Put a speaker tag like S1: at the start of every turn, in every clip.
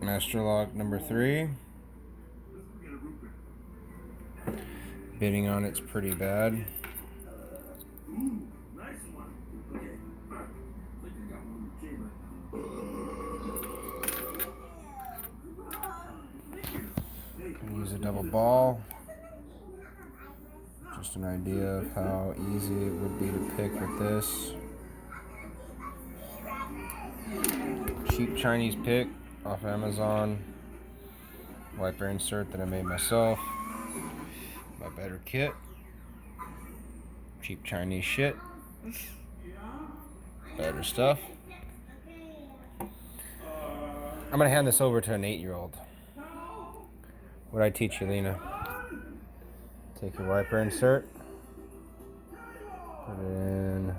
S1: Master lock number 3. Bidding on it's pretty bad. Use a double ball. Just an idea of how easy it would be to pick with this. Cheap Chinese pick off Amazon. Wiper insert that I made myself. My better kit. Cheap Chinese shit. Better stuff. I'm gonna hand this over to an 8-year-old. What'd I teach you, Lena? Take your wiper insert. Put it in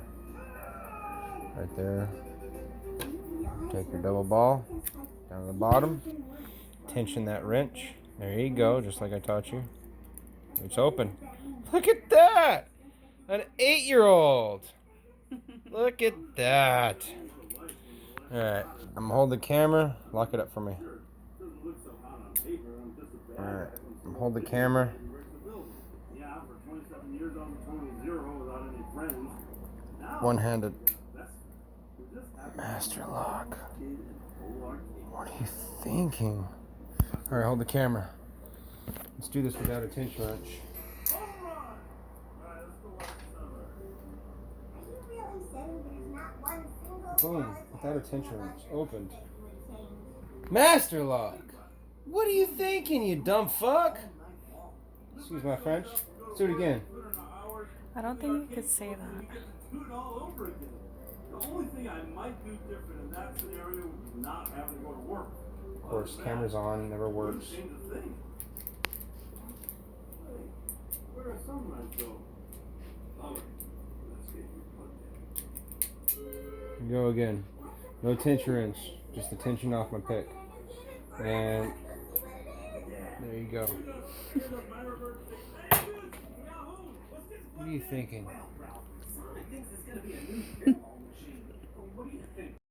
S1: right there. Take your double ball down to the bottom. Tension that wrench. There you go, just like I taught you. It's open. Look at that! An 8-year-old! Look at that! Alright, I'm gonna hold the camera. Lock it up for me. Alright, I'm gonna hold the camera. One-handed. Master lock. What are you thinking? Alright, hold the camera. Let's do this without a tension wrench. Boom, without a tension wrench. Opened. Master lock! What are you thinking, you dumb fuck? Excuse my French. Let's do it again.
S2: I don't think you could say that.
S3: The only thing I might do different in that scenario would be not having to go to work.
S1: Of course, camera's on, never works.
S3: Where are sunrise go? Let's get you plugged in.
S1: Go again. No tension wrench, just the tension off my pick. And there you go. What are you thinking?